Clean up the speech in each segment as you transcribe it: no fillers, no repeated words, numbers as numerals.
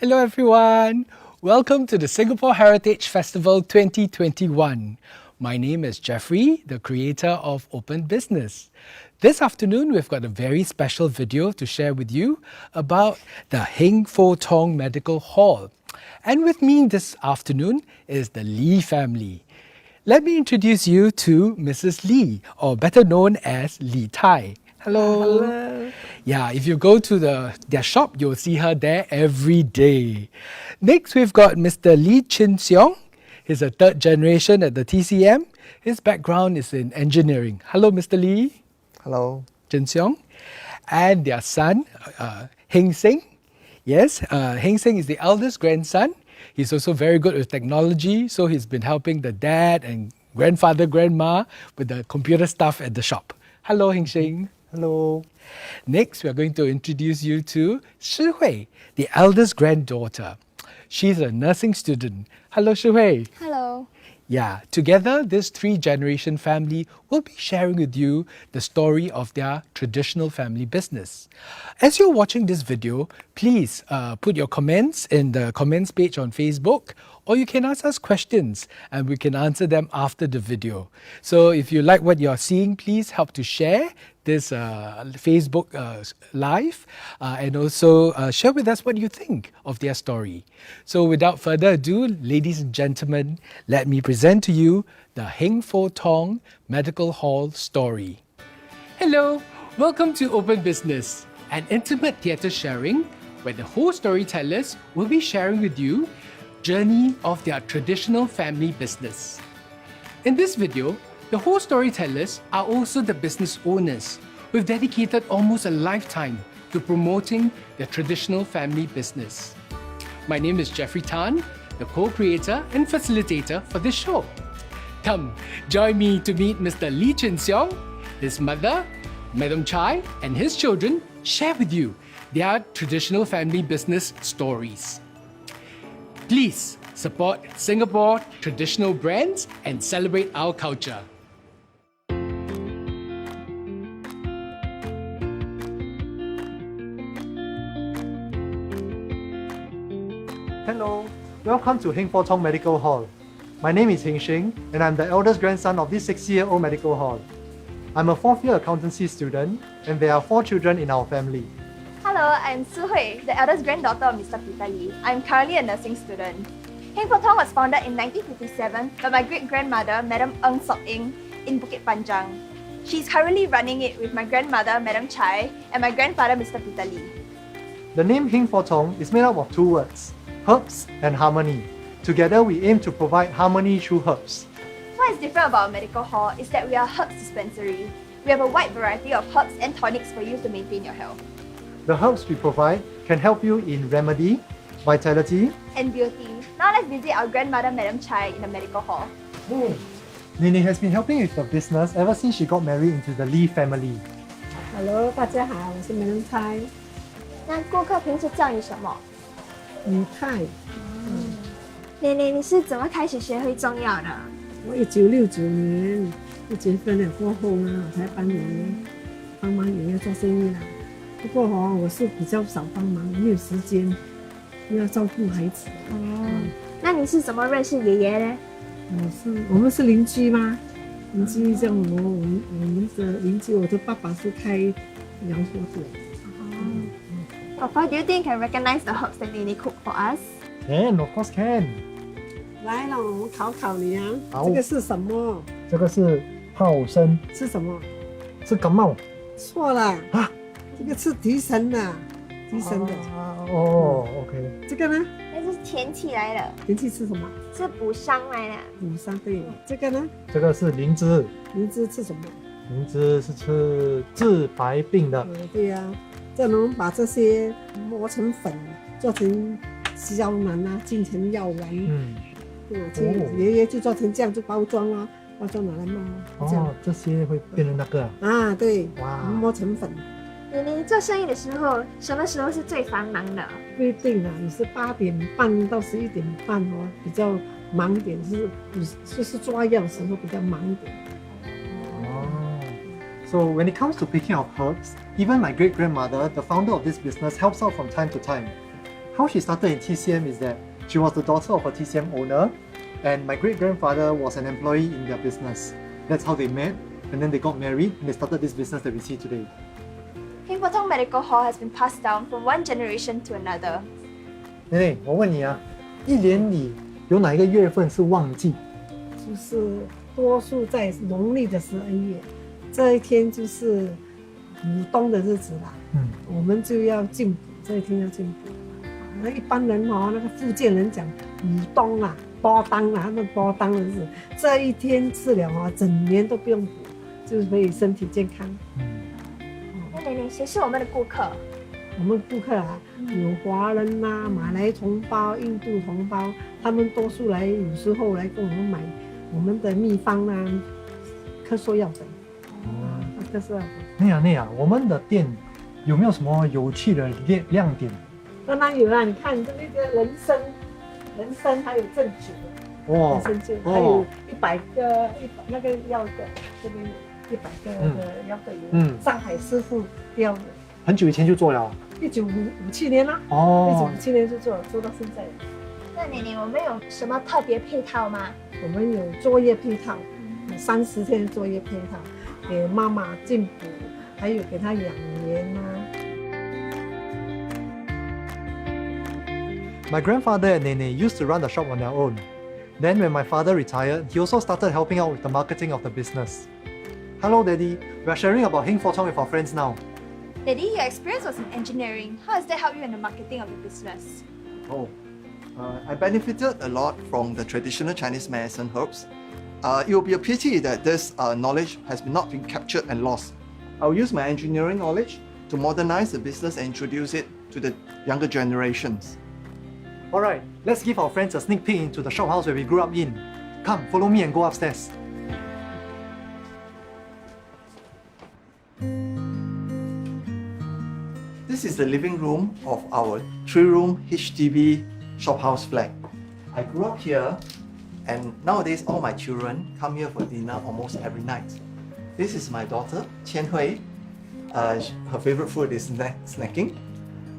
Hello everyone! Welcome to the Singapore Heritage Festival 2021. My name is Jeffrey, the creator of Open Business. This afternoon we've got a very special video to share with you about the Heng Foh Tong Medical Hall. And with me this afternoon is the Lee family. Let me introduce you to Mrs. Lee, or better known as Lee Tai. Hello. Hello. Yeah, if you go to their shop, you'll see her there every day. Next, we've got Mr. Lee Chin Seong. He's a third generation at the TCM. His background is in engineering. Hello, Mr. Lee. Hello. Chin Seong. And their son, Heng Seng. Yes, Heng Seng is the eldest grandson. He's also very good with technology, so he's been helping the dad and grandfather, grandma with the computer stuff at the shop. Hello, Heng Seng. Hello. Next, we are going to introduce you to Shi Hui, the eldest granddaughter. She's a nursing student. Hello, Shi Hui. Hello. Yeah, together, this three-generation family will be sharing with you the story of their traditional family business. As you're watching this video, please put your comments in the comments page on Facebook, or you can ask us questions and we can answer them after the video. So if you like what you're seeing, please help to share this Facebook live and also share with us what you think of their story. So without further ado, ladies and gentlemen, let me present to you the Heng Foh Tong Medical Hall story. Hello, welcome to Open Business, an intimate theatre sharing where the whole storytellers will be sharing with you journey of their traditional family business. In this video, the whole storytellers are also the business owners who've dedicated almost a lifetime to promoting their traditional family business. My name is Jeffrey Tan, the co-creator and facilitator for this show. Come, join me to meet Mr. Lee Chin Seong, his mother, Madam Chai, and his children share with you their traditional family business stories. Please support Singapore traditional brands and celebrate our culture. Hello. Welcome to Heng Foh Tong Medical Hall. My name is Heng Sheng, and I'm the eldest grandson of this 60-year-old medical hall. I'm a fourth-year accountancy student, and there are 4 children in our family. Hello, I'm Su Hui, the eldest granddaughter of Mr. Peter Lee. I'm currently a nursing student. Heng Foh Tong was founded in 1957 by my great-grandmother, Madam Ng Sok Ing, in Bukit Panjang. She's currently running it with my grandmother, Madam Chai, and my grandfather, Mr. Peter Lee. The name Heng Foh Tong is made up of 2 words, herbs and harmony. Together, we aim to provide harmony through herbs. What is different about our medical hall is that we are a herbs dispensary. We have a wide variety of herbs and tonics for you to maintain your health. The herbs we provide can help you in remedy, vitality, and beauty. Now let's visit our grandmother, Madam Chai, in the medical hall. Nene has been helping with the business ever since she got married into the Lee family. Hello， 大家好，我是梅人猜。那顾客平时叫你什么？李太，奶奶，你是怎么开始学会中药的？我1969年就结婚了过后呢，我才帮忙爷爷做生意啦。不过我是比较少帮忙，没有时间，又要照顾孩子。那你是怎么认识爷爷呢？我们是邻居吗？邻居这样我们的邻居，我的爸爸是开洋货店。Papa, do you think you can recognize the herbs that Nene cooked for us? Can, of course can. 来了，我考考你啊，好这个是什么？这个是泡参，是什么？是感冒错了啊，这个是提神的，提神的。OK。这个呢？那是天气来的，天气是什么？是补伤来的。补伤对。这个呢？这个是灵芝，灵芝吃什么？灵芝是吃治白病的。对呀，这能把这些磨成粉，做成胶囊啊，进成药丸。爷爷就做成这样，就包装啊，包装拿来卖。这些会变成那个啊？对，哇，磨成粉。你做生意的时候，什么时候是最繁忙的？不一定啊，你是8点半到11点半比较忙一点，就是抓药的时候比较忙一点。So when it comes to picking of herbs, even my great-grandmother, the founder of this business, helps out from time to time. How she started in TCM is that she was the daughter of a TCM owner, and my great-grandfather was an employee in their business. That's how they met, and then they got married, and they started this business that we see today. Heng Foh Tong Medical Hall has been passed down from one generation to another. 妹妹，我问你啊，一年里有哪一个月份是旺季？就是多数在农历的12月，这一天就是补冬的日子啦。我们就要进补，这一天要进补。那一般人哦，那个福建人讲补冬啊、波当啊，他们波当的日子，这一天吃了哦，整年都不用补，就是可以身体健康。那奶奶，谁是我们的顾客？我们顾客啊，有华人呐、马来同胞、印度同胞，他们多数来，有时候来跟我们买我们的秘方啊、咳嗽药粉。咳嗽药粉。那样，我们的店有没有什么有趣的亮点？当然有啊，你看这个人参还有正酒，人参酒，还有100个那个药的，这边有100个的药的有，上海师傅雕的，很久以前就做了。1957年啦，1957年就做到现在。那奶奶，我们有什么特别配套吗？我们有作业配套，有30天作业配套，给妈妈进补，还有给她养颜啊。My grandfather and Nene used to run the shop on their own. Then when my father retired, he also started helping out with the marketing of the business. Hello Daddy, we are sharing about Heng Foh Tong with our friends now. Daddy, your experience was in engineering. How has that helped you in the marketing of the business? I benefited a lot from the traditional Chinese medicine herbs. It will be a pity that this knowledge has not been captured and lost. I'll use my engineering knowledge to modernize the business and introduce it to the younger generations. Alright, let's give our friends a sneak peek into the shophouse where we grew up in. Come, follow me and go upstairs. This is the living room of our 3-room HDB shophouse flat. I grew up here, and nowadays all my children come here for dinner almost every night. This is my daughter, Qian Hui. Her favorite food is snacking.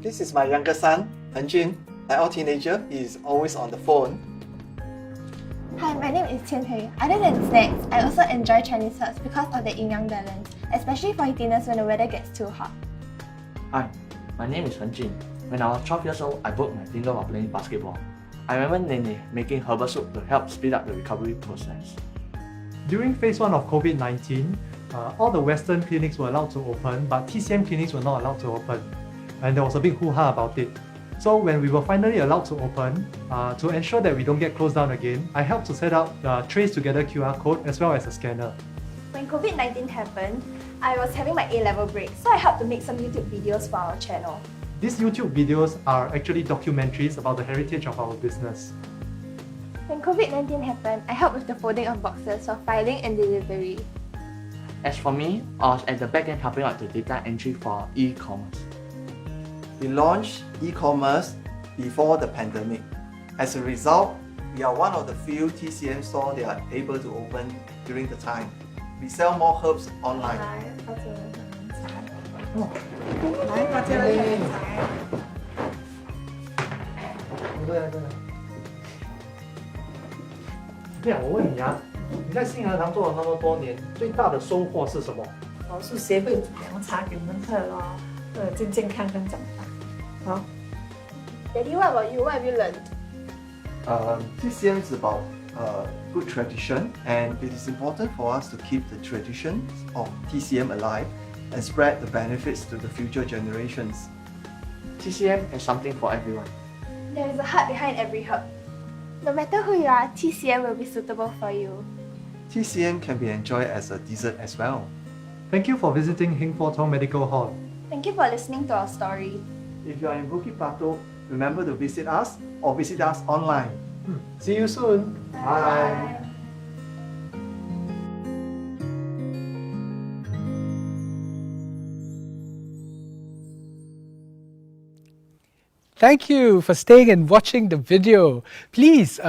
This is my younger son, Heng Jin. Like our teenager, he is always on the phone. Hi, my name is Qian Hui. Other than snacks, I also enjoy Chinese herbs because of the yin-yang balance, especially for dinners when the weather gets too hot. Hi, my name is Heng Jin. When I was 12 years old, I broke my finger while playing basketball. I remember Nene making herbal soup to help speed up the recovery process. During phase 1 of COVID-19, all the Western clinics were allowed to open, but TCM clinics were not allowed to open. And there was a big hoo-ha about it. So when we were finally allowed to open, to ensure that we don't get closed down again, I helped to set up the Trace Together QR code as well as a scanner. When COVID-19 happened, I was having my A-level break, so I helped to make some YouTube videos for our channel. These YouTube videos are actually documentaries about the heritage of our business. When COVID-19 happened, I helped with the folding of boxes for filing and delivery. As for me, I was at the back end helping out the data entry for e-commerce. We launched e-commerce before the pandemic. As a result, we are one of the few TCM stores that are able to open during the time. We sell more herbs online. 来，大家来看财。这样，我问你啊，你在信和堂做了那么多年，最大的收获是什么？我是学会煮凉茶给我们喝咯，健健康康长大。好。 Daddy, what about you? What have you learned? TCM is about good tradition, and it is important for us to keep the traditions of TCM alive and spread the benefits to the future generations. TCM has something for everyone. There is a heart behind every herb. No matter who you are, TCM will be suitable for you. TCM can be enjoyed as a dessert as well. Thank you for visiting Heng Foh Tong Medical Hall. Thank you for listening to our story. If you are in Bukit Batok, remember to visit us or visit us online. See you soon. Bye. Thank you for staying and watching the video. Please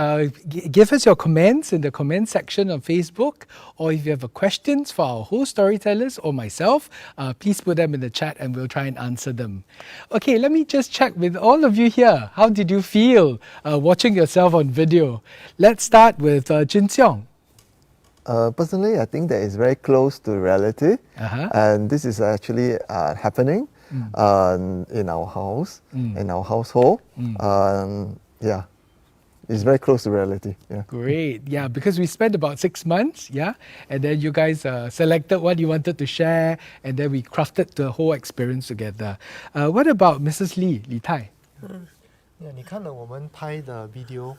give us your comments in the comment section on Facebook, or if you have questions for our host storytellers or myself, please put them in the chat and we'll try and answer them. Okay, let me just check with all of you here. How did you feel watching yourself on video? Let's start with Jin Seong. Personally, I think that is very close to reality, and this is actually happening in our house, in our household. Yeah, it's very close to reality. Yeah. Great, yeah, because we spent about 6 months, yeah, and then you guys selected what you wanted to share, and then we crafted the whole experience together. What about Mrs. Lee, Li Tai? 你看了我们拍的 video，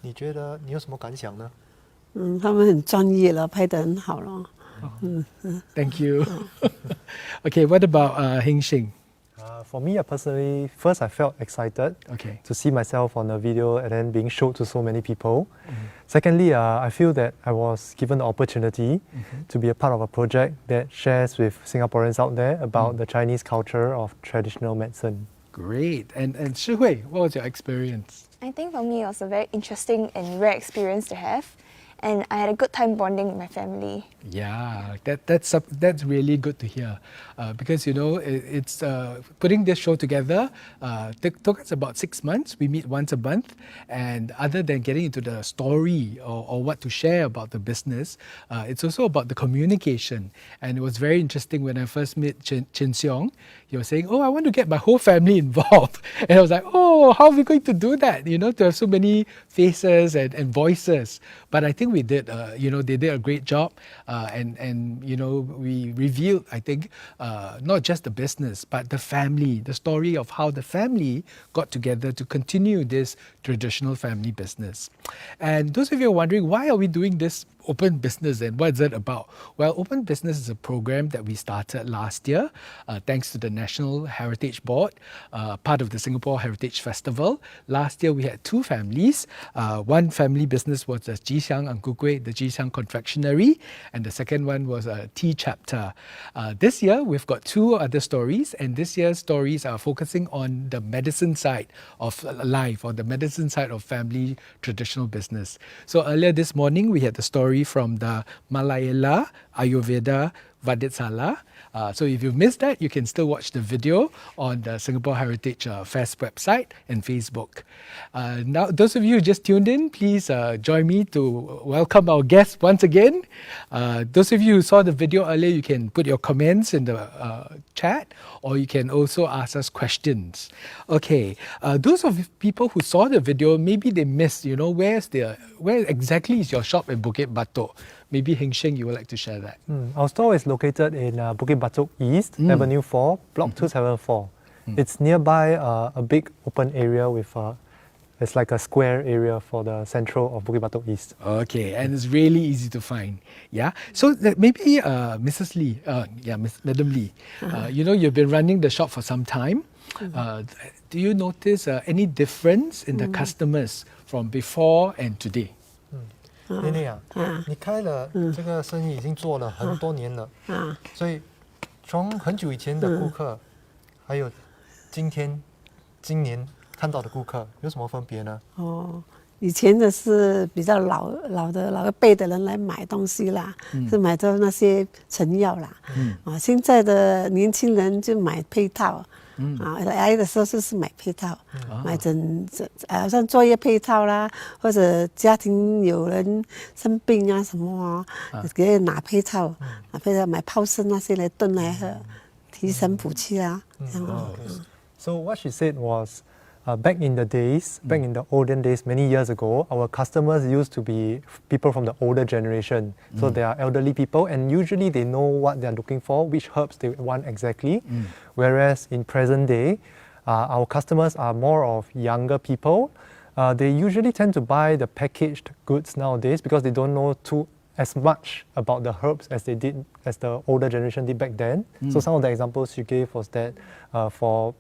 你觉得你有什么感想呢？他们很专业了，拍得很好了。Thank you. Okay, what about Heng Shing? For me, personally, first I felt excited to see myself on a video and then being showed to so many people. Secondly, I feel that I was given the opportunity to be a part of a project that shares with Singaporeans out there about the Chinese culture of traditional medicine. Great. And Shi Hui, what was your experience? I think for me it was a very interesting and rare experience to have. And I had a good time bonding with my family. Yeah, that's really good to hear, because you know it's putting this show together took us about 6 months. We meet once a month, and other than getting into the story or what to share about the business, it's also about the communication. And it was very interesting when I first met Chin Seong. He was saying, "Oh, I want to get my whole family involved," and I was like, "Oh, how are we going to do that? You know, to have so many faces and voices." But I think we did. You know, they did a great job. And you know, we revealed, I think, not just the business, but the family, the story of how the family got together to continue this traditional family business. And those of you are wondering, why are we doing this Open Business and what is it about? Well, Open Business is a program that we started last year thanks to the National Heritage Board, part of the Singapore Heritage Festival. Last year we had 2 families. One family business was the Jixiang Ang Ku Kueh, the Jixiang Confectionery, and the second one was a tea chapter. This year we've got 2 other stories, and this year's stories are focusing on the medicine side of life, or the medicine side of family traditional business. So earlier this morning we had the story from the Malayala Ayurveda Vaditsala. So if you missed that, you can still watch the video on the Singapore Heritage Fest website and Facebook. Now, those of you who just tuned in, please join me to welcome our guests once again. Those of you who saw the video earlier, you can put your comments in the chat, or you can also ask us questions. Okay, those of people who saw the video, maybe they missed, you know, where exactly is your shop in Bukit Batok? Maybe Heng Shing, you would like to share that. Our store is located in Bukit Batok East, Avenue 4, Block 274. It's nearby a big open area with it's like a square area for the central of Bukit Batok East. Okay, and it's really easy to find. Yeah. So maybe Mrs. Lee, Madam Lee, you know, you've been running the shop for some time. Do you notice any difference in the customers from before and today? 妮妮啊，你开了这个生意已经做了很多年了，所以从很久以前的顾客，还有今年看到的顾客有什么分别呢？以前的是比较老一辈的人来买东西啦，是买到那些成药啦。现在的年轻人就买配套。来的时候就是买配套，买像作业配套啦，或者家庭有人生病啊什么给拿配套，买泡参那些来炖来喝，提神补气啊。So what she said was, back in the olden days, many years ago, our customers used to be people from the older generation. So they are elderly people, and usually they know what they are looking for, which herbs they want exactly. Whereas in present day, our customers are more of younger people. They usually tend to buy the packaged goods nowadays because they don't know as much about the herbs as the older generation did back then. So some of the examples you gave was that for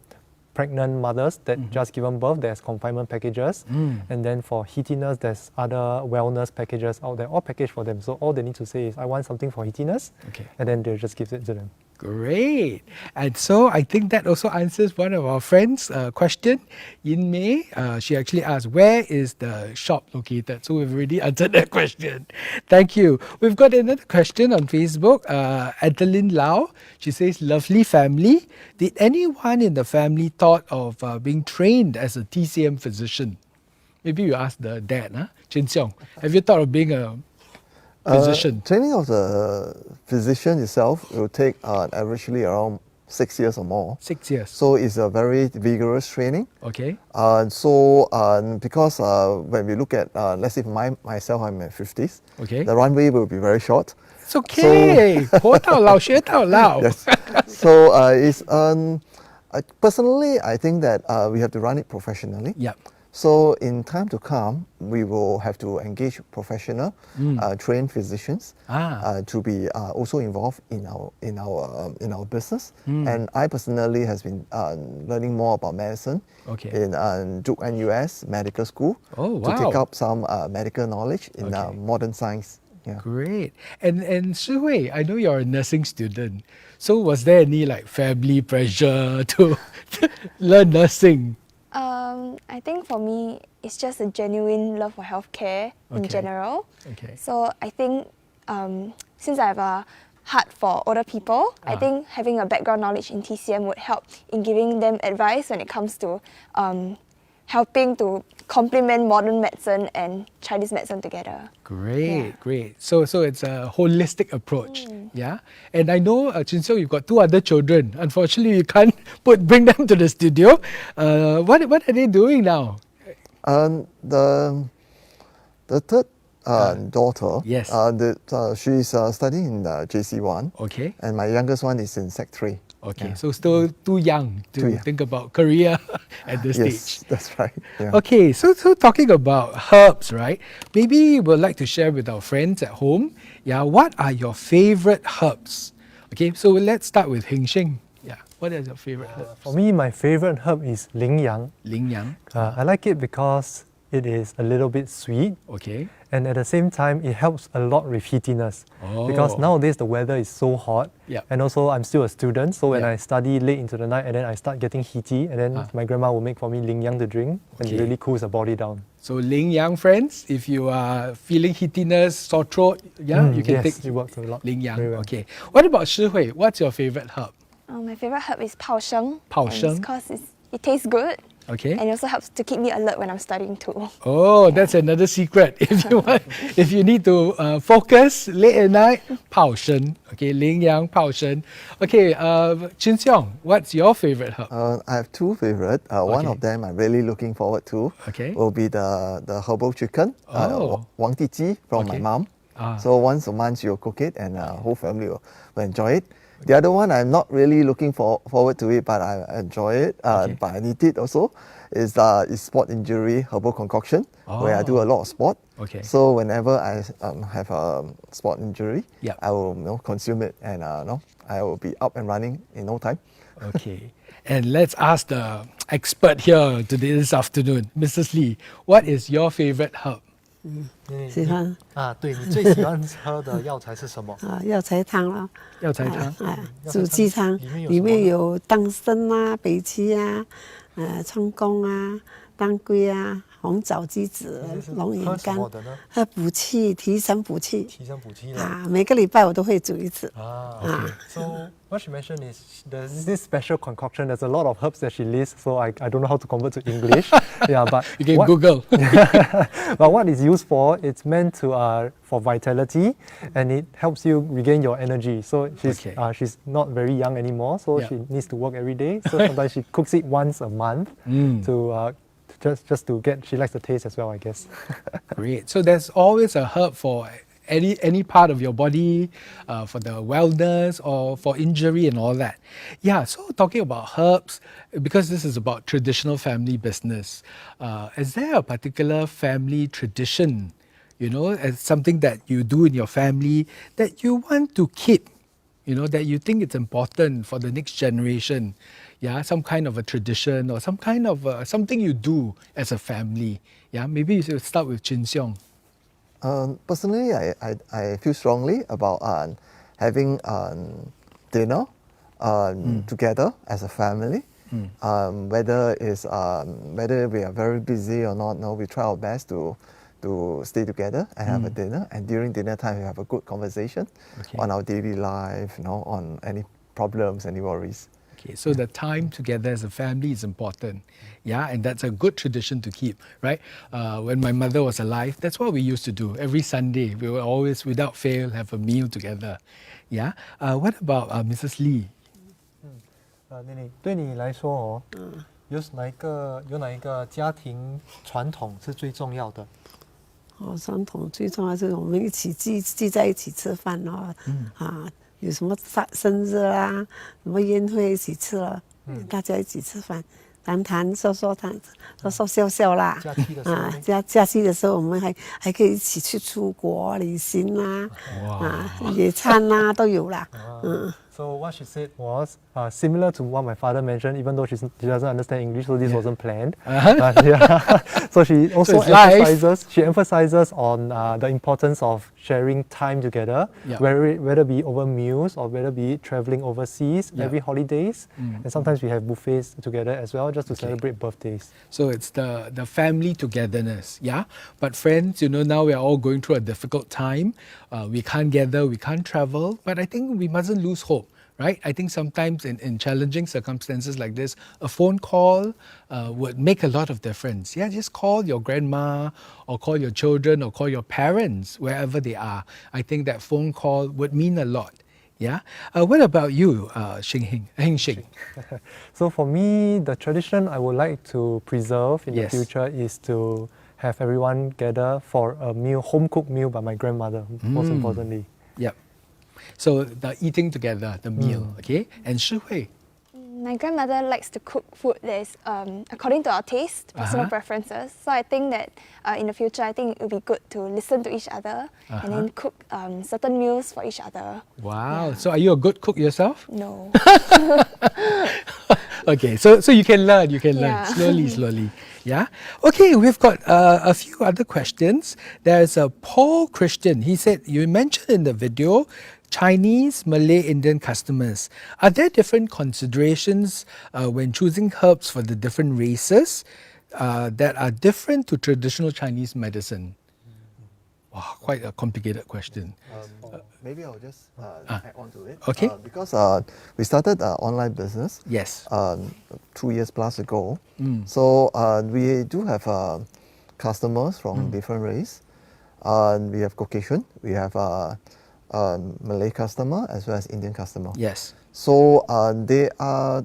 pregnant mothers that just given birth, there's confinement packages. And then for heatiness, there's other wellness packages out there, all packaged for them. So all they need to say is, I want something for heatiness, and then they'll just give it to them. Great. And so I think that also answers one of our friends' question. Yin Mei, she actually asked, where is the shop located? So we've already answered that question. Thank you. We've got another question on Facebook. Adeline Lau, she says, lovely family. Did anyone in the family thought of being trained as a TCM physician? Maybe you ask the dad, huh? Chin Seong, have you thought of being a physician? Training of the physician itself will take averagely around 6 years or more. 6 years. So it's a very vigorous training. Okay. Because when we look at, let's say for myself, I'm in my 50s, Okay. the runway will be very short. It's okay. 活到老学到老. Yes. So personally, I think that we have to run it professionally. Yeah. So in time to come, we will have to engage professional, trained physicians to be also involved in our business. And I personally has been learning more about medicine in Duke NUS Medical School to take up some medical knowledge in modern science. Yeah. Great. And Shi Hui, I know you're a nursing student. So was there any like family pressure to learn nursing? I think for me, it's just a genuine love for healthcare in general. Okay. So I think since I have a heart for older people, I think having a background knowledge in TCM would help in giving them advice when it comes to helping to complement modern medicine and Chinese medicine together. Great, great. So it's a holistic approach, yeah? And I know, Chin Seong, you've got 2 other children. Unfortunately, you can't bring them to the studio. What are they doing now? The third daughter, yes. She's studying in JC1. Okay. And my youngest one is in Sec 3. Okay, so still too young to think about career at this Yes, stage. that's right. Yeah. Okay, so talking about herbs, right? Maybe we'd like to share with our friends at home. Yeah, what are your favorite herbs? Okay, so let's start with Heng Sheng. Yeah, what is your favorite herb? For me, my favorite herb is Ling Yang. Ling Yang. I like it because it is a little bit sweet, Okay. and at the same time it helps a lot with heatiness. Oh. Because nowadays the weather is so hot, Yeah. and also I'm still a student, so when Yeah. I study late into the night and then I start getting heaty, and then my grandma will make for me Ling Yang to drink, and it really cools the body down. So Ling Yang, friends, if you are feeling heatiness, sore throat, yeah, you can yes, take it works a lot. Ling Yang. Very well. Okay. What about Shi Hui? What's your favorite herb? My favorite herb is Pao Sheng. Pao Sheng. Because it tastes good. Okay. And it also helps to keep me alert when I'm studying too. Oh, that's another secret. If you need to focus late at night, Pao Shen. Okay, Ling Yang, Pao Shen. Okay, Chin Seong, what's your favorite herb? I have 2 favorite. One of them I'm really looking forward to will be the herbal chicken, Wang Di Ji from my mom. So once a month she'll cook it and whole family will enjoy it. The other one I'm not really looking forward to it, but I enjoy it. But I need it also. Is sport injury herbal concoction, where I do a lot of sport. Okay. So whenever I have a sport injury, Yep. I will consume it, and I will be up and running in no time. Okay. And let's ask the expert here today this afternoon, Mrs. Lee. What is your favorite herb? 喜欢对，你最喜欢喝的药材是什么？药材汤了，药材汤。煮鸡汤，里面有当参啊、北芪啊、葱公啊、当归啊、红枣、鸡子、龙眼干，喝补气、提神补气。提神补气每个礼拜我都会煮一次。So what she mentioned is there's this special concoction. There's a lot of herbs that she lists, so I don't know how to convert to English. But you can Google. But what it's used for, it's meant to for vitality, and it helps you regain your energy. So she's not very young anymore, so she needs to work every day. So sometimes she cooks it once a month to just to get. She likes the taste as well, I guess. Great. So there's always a herb for any part of your body, for the wellness or for injury and all that. Yeah, so talking about herbs, because this is about traditional family business, is there a particular family tradition, as something that you do in your family that you want to keep, that you think it's important for the next generation? Yeah, some kind of a tradition or some kind of something you do as a family. Yeah, maybe you should start with Chin Seong. Personally, I feel strongly about having dinner together as a family. Whether we are very busy or not, no, we try our best to stay together and have a dinner. And during dinner time, we have a good conversation on our daily life, on any problems, any worries. Okay, so the time together as a family is important, yeah, and that's a good tradition to keep, right? When my mother was alive, that's what we used to do. Every Sunday, we would always, without fail, have a meal together, yeah. What about Mrs. Lee? 妮妮，对你来说哦，有哪一个家庭传统是最重要的？传统最重要是我们一起聚在一起吃饭哦，有什么生日啦，什么宴会一起吃了，大家一起吃饭，谈说笑啦。假期的时候，假期的时候我们还可以一起去出国旅行啦，野餐啦都有啦，So what she said was similar to what my father mentioned, even though she doesn't understand English, so this wasn't planned. So she also emphasizes on the importance of sharing time together, whether be over meals or whether be traveling overseas every holidays. And sometimes we have buffets together as well, just to celebrate birthdays. So it's the family togetherness, yeah? But friends, now we are all going through a difficult time. We can't gather, we can't travel, but I think we mustn't lose hope. Right? I think sometimes in challenging circumstances like this, a phone call would make a lot of difference. Yeah, just call your grandma or call your children or call your parents, wherever they are. I think that phone call would mean a lot. Yeah. What about you, Heng Shing? So for me, the tradition I would like to preserve in the future is to have everyone gather for a meal, home-cooked meal by my grandmother, most importantly. Yep. So the eating together, the meal, okay? And Shi Hui? My grandmother likes to cook food that is according to our taste, personal preferences. So I think that in the future, I think it would be good to listen to each other and then cook certain meals for each other. Wow. So are you a good cook yourself? No. Okay, so you can learn, slowly. Yeah. Okay, we've got a few other questions. There's a Paul Christian. He said, you mentioned in the video Chinese, Malay, Indian customers. Are there different considerations when choosing herbs for the different races that are different to traditional Chinese medicine? Wow, quite a complicated question. Maybe I'll just add on to it. Okay. Because we started an online business. Yes. 2 years plus ago. So we do have customers from different race. We have Caucasian, we have Malay customer as well as Indian customer. Yes. So there are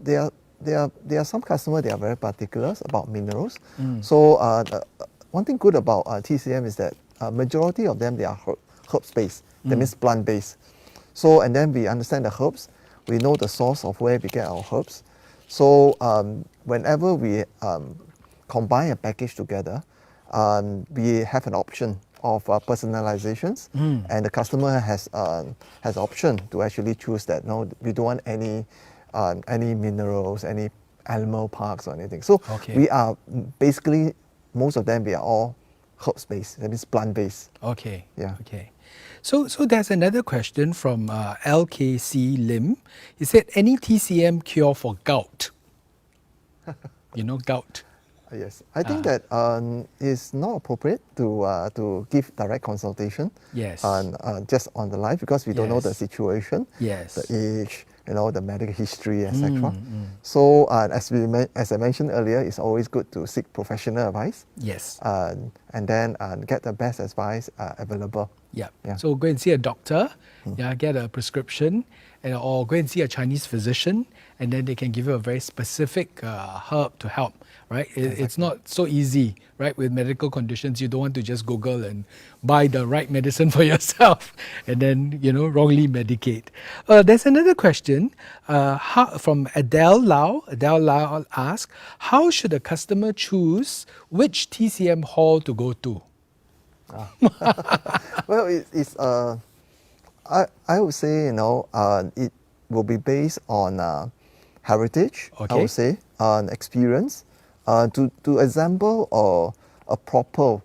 some customers, they are very particular about minerals. So one thing good about TCM is that majority of them, they are herbs based. That means plant based. So and then we understand the herbs. We know the source of where we get our herbs. So whenever we combine a package together, we have an option of personalizations, and the customer has option to actually choose that. No, we don't want any minerals, any animal parts or anything. So we are basically, most of them, we are all herbs based. That means plant based. Okay. Yeah. Okay. So there's another question from LKC Lim. He said, any TCM cure for gout? Gout. Yes, I think that it's not appropriate to give direct consultation. Yes. Just on the live, because we don't know the situation, the age, the medical history, etc. So as I mentioned earlier, it's always good to seek professional advice. Yes. And then get the best advice available. Yeah. So go and see a doctor, get a prescription, or go and see a Chinese physician, and then they can give you a very specific herb to help, right? It's not so easy, right? With medical conditions, you don't want to just Google and buy the right medicine for yourself and then, wrongly medicate. There's another question from Adele Lau. Adele Lau asks, how should a customer choose which TCM hall to go to? Well, I would say, it will be based on heritage, I would say, on experience. To example a proper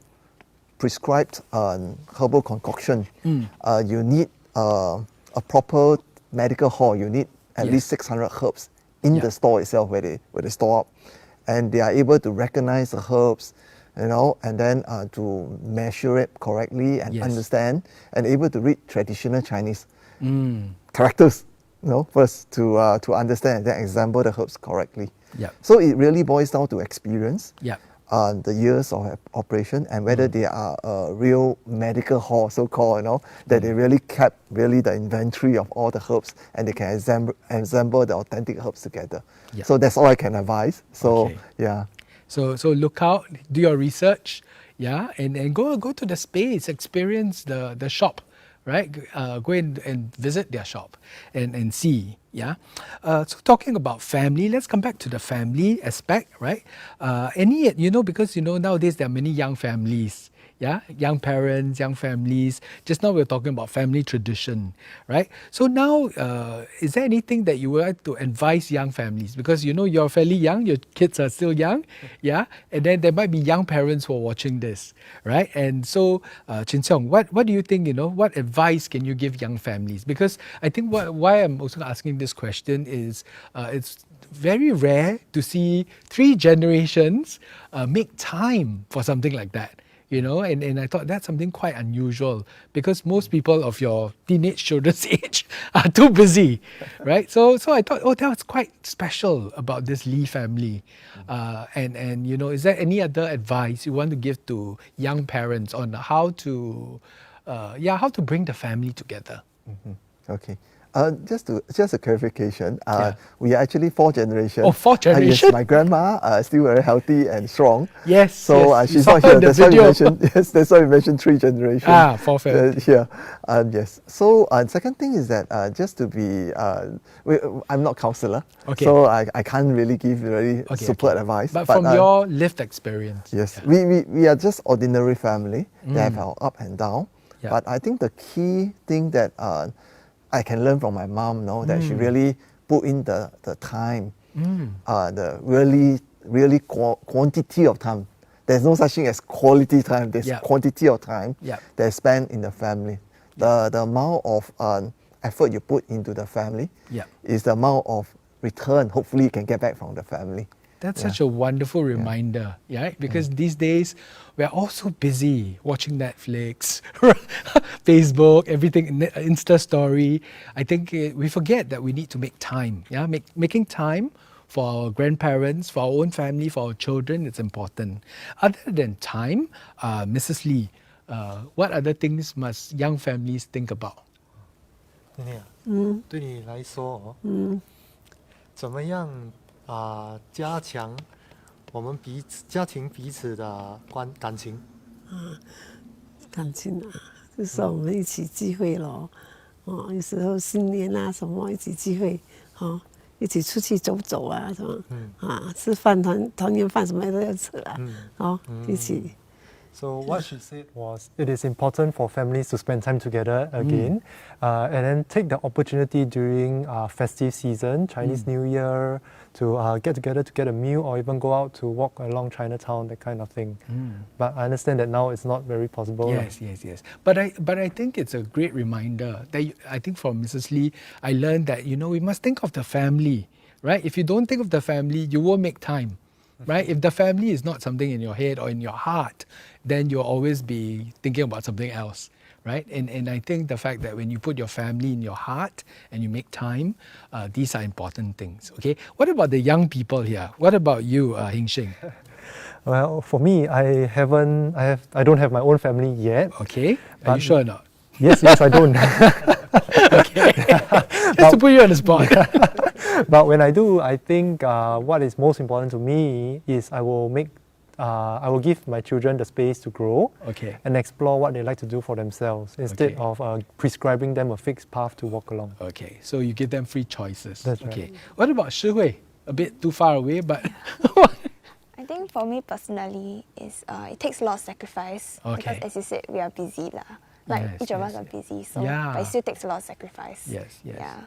prescribed herbal concoction, you need a proper medical hall. You need at Yes. least 600 herbs in Yeah. the store itself where they store up, and they are able to recognize the herbs, you know, and then to measure it correctly and Yes. understand, and able to read traditional Chinese characters, you know, first to understand and then example the herbs correctly. Yeah. So it really boils down to experience, Yeah. the years of operation, and whether they are a real medical hall, so-called, you know, that they really kept really the inventory of all the herbs, and they can assemble the authentic herbs together. Yeah. So that's all I can advise. So Okay. yeah. So look out, do your research, yeah, and go to the space, experience the shop, right? Go and visit their shop and see, yeah. So talking about family, let's come back to the family aspect, right? Because nowadays there are many young families. Yeah, young parents, young families. Just now we were talking about family tradition, right? So now, is there anything that you would like to advise young families? Because you're fairly young, your kids are still young, yeah, and then there might be young parents who are watching this, right? And so, Chin Seong, what do you think? What advice can you give young families? Because I think why I'm also asking this question is, it's very rare to see 3 generations make time for something like that. And I thought that's something quite unusual because most people of your teenage children's age are too busy, right? So I thought, that was quite special about this Lee family. And is there any other advice you want to give to young parents on how to bring the family together? Okay. Just a clarification. Yeah. We are actually 4 generations. Oh, 4 generations? Yes, my grandma still very healthy and strong. Yes, So yes. she's You not saw her here. in the That's why we video. mentioned. Yes, that's why we mentioned 3 generations. 4 families. Yeah. Yes. So second thing is that just to be, I'm not counselor. Okay. So I can't really give very super advice. But from your lived experience. Yes, Yeah. we are just ordinary family. They have our up and down. Yeah. But I think the key thing that I can learn from my mom, that she really put in the time, the really quantity of time. There's no such thing as quality time. There's quantity of time that's spent in the family. The amount of effort you put into the family is the amount of return hopefully you can get back from the family. That's such a wonderful reminder, right? Because these days we're all so busy watching Netflix, Facebook, everything, Insta story. I think we forget that we need to make time. Yeah, making time for our grandparents, for our own family, for our children, it's important. Other than time, Mrs. Lee, what other things must young families think about? 对你来说，怎么样加强我们家庭彼此的感情？感情啊，就是说我们一起聚会咯，有时候新年啊什么一起聚会，一起出去走走啊什么，吃饭团圆饭什么都要吃啊，一起。So what she said was, it is important for families to spend time together again, and then take the opportunity during festive season, Chinese New Year, to get together to get a meal or even go out to walk along Chinatown, that kind of thing. But I understand that now it's not very possible. Yes. But I think it's a great reminder that I think from Mrs. Lee, I learned that we must think of the family, right? If you don't think of the family, you won't make time. Right? If the family is not something in your head or in your heart, then you'll always be thinking about something else, right? And I think the fact that when you put your family in your heart and you make time, these are important things. Okay. What about the young people here? What about you, Heng Shing? Well, for me, I don't have my own family yet. Okay. Are you sure or not? Yes, I don't. Okay. Just to put you on the spot. But when I do, I think what is most important to me is I will give my children the space to grow and explore what they like to do for themselves instead of prescribing them a fixed path to walk along. Okay, so you give them free choices. That's okay. right. What about Shi Hui? A bit too far away, but I think for me personally, it takes a lot of sacrifice. Because as you said, we are busy lah. Like each of us are busy, so but it still takes a lot of sacrifice. Yes. Yeah.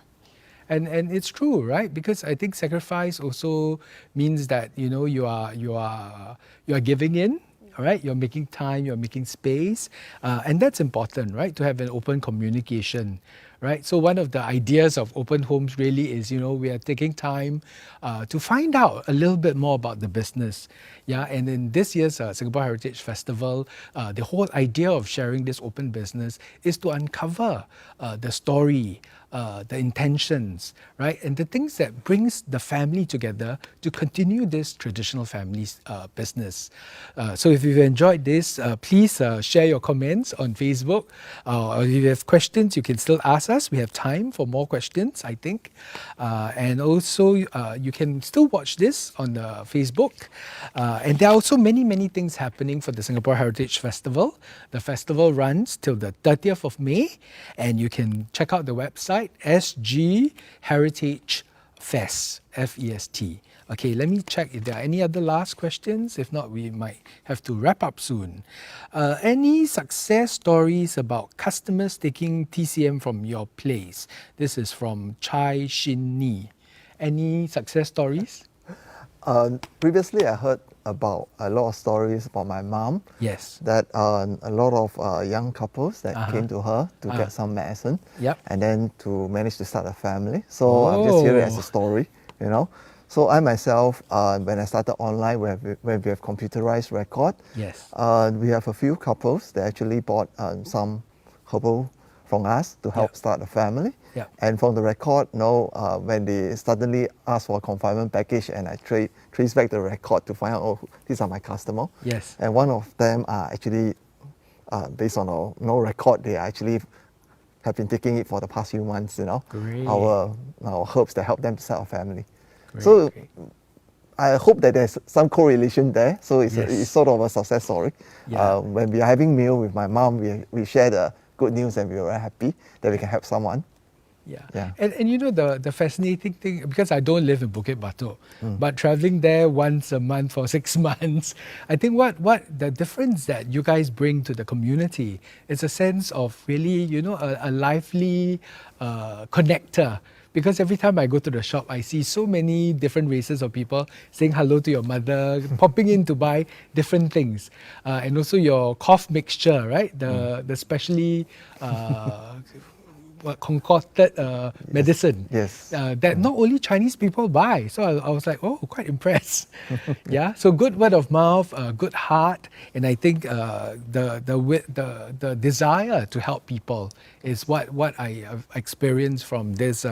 And it's true, right? Because I think sacrifice also means that you are giving in, all right? You're making time, you're making space, and that's important, right? To have an open communication, right? So one of the ideas of open homes really is, we are taking time to find out a little bit more about the business. Yeah, and in this year's Singapore Heritage Festival, the whole idea of sharing this open business is to uncover the story, the intentions, right? And the things that brings the family together to continue this traditional family business. So if you've enjoyed this, please share your comments on Facebook. Or if you have questions, you can still ask us. We have time for more questions, I think. And also, you can still watch this on the Facebook. And there are also many, many things happening for the Singapore Heritage Festival. The festival runs till the 30th of May, and you can check out the website, SG Heritage Fest, F-E-S-T. Okay, let me check if there are any other last questions. If not, we might have to wrap up soon. Any success stories about customers taking TCM from your place? This is from Chai Shin Ni. Any success stories? Previously, I heard about a lot of stories about my mom. Yes. That a lot of young couples that came to her to get some medicine, Yep. and then to manage to start a family. So I'm just hearing it as a story, So I myself, when I started online, when we have computerized record, Yes. we have a few couples that actually bought some herbal from us to help start a family. Yeah. And from the record, when they suddenly asked for a confinement package, and I trace back the record to find out, oh, these are my customer. Yes. And one of them are actually, based on our record, they actually have been taking it for the past few months, Great. Our herbs that help them to start a family. Great, So great. I hope that there's some correlation there. So it's sort of a success story. Yeah. When we are having meal with my mom, we share the good news, and we were very happy that we can help someone. Yeah. And the fascinating thing, because I don't live in Bukit Batok, but traveling there once a month for 6 months, I think what the difference that you guys bring to the community is a sense of really, a lively connector. Because every time I go to the shop, I see so many different races of people saying hello to your mother, popping in to buy different things. And also your cough mixture, right? The specially concocted medicine. Yes. That not only Chinese people buy. So I was like, oh, quite impressed. Yeah. So good word of mouth, good heart, and I think the desire to help people is what I have experienced from this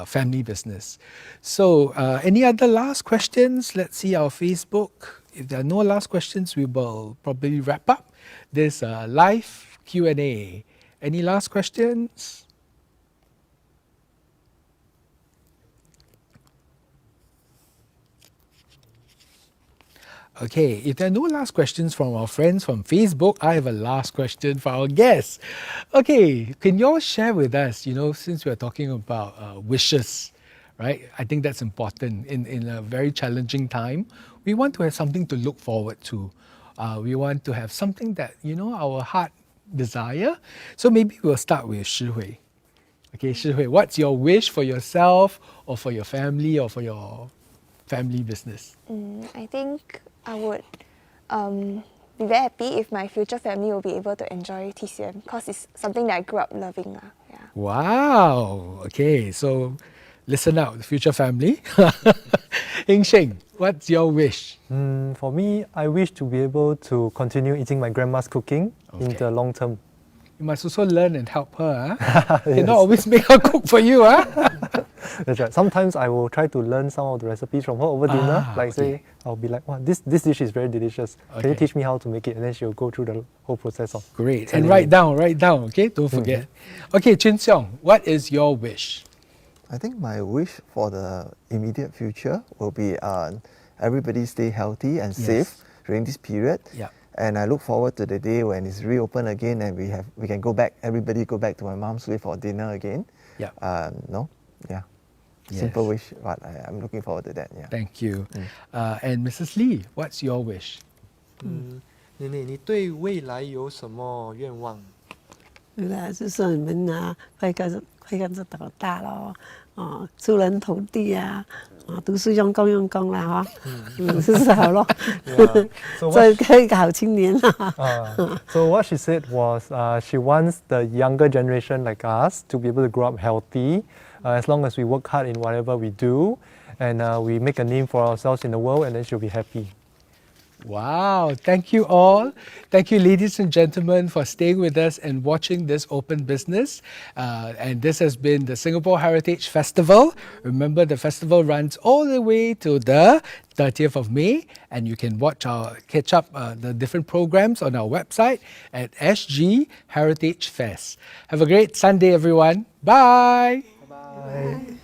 family business. So any other last questions? Let's see our Facebook. If there are no last questions, we will probably wrap up this live Q&A. Any last questions? Okay, if there are no last questions from our friends from Facebook, I have a last question for our guests. Okay, can you all share with us, since we're talking about wishes, right? I think that's important in a very challenging time. We want to have something to look forward to. We want to have something that, our heart desire. So maybe we'll start with Shi Hui. Okay, Shi Hui, what's your wish for yourself or for your family or for your family business? I think I would be very happy if my future family will be able to enjoy TCM because it's something that I grew up loving. Yeah. Wow. Okay, so listen out, future family. Heng Sheng, what's your wish? For me, I wish to be able to continue eating my grandma's cooking in the long term. You must also learn and help her. Huh? You cannot always make her cook for you. Huh? That's right. Sometimes I will try to learn some of the recipes from her over dinner. Say, I'll be like, wow, this dish is very delicious. Can you teach me how to make it? And then she'll go through the whole process of Great. And write down, okay? Don't forget. Okay, Chin Seong, what is your wish? I think my wish for the immediate future will be everybody stay healthy and safe during this period. Yeah. And I look forward to the day when it's reopened again and we can go back, everybody go back to my mom's place for dinner again. Yeah. Simple wish, but I'm looking forward to that. Yeah. Thank you. And Mrs. Lee, what's your wish? 妮妮，你对未来有什么愿望？对啦，就说你们啊，快跟着长大咯，哦，出人头地啊，啊，读书用功啦，哈，是好咯，做一个好青年啦。So what she said was she wants the younger generation like us to be able to grow up healthy, as long as we work hard in whatever we do, and we make a name for ourselves in the world, and then she'll be happy. Wow, thank you all. Thank you, ladies and gentlemen, for staying with us and watching this open business. And this has been the Singapore Heritage Festival. Remember, the festival runs all the way to the 30th of May, and you can catch up the different programs on our website at SG Heritage Fest. Have a great Sunday, everyone. Bye. Bye.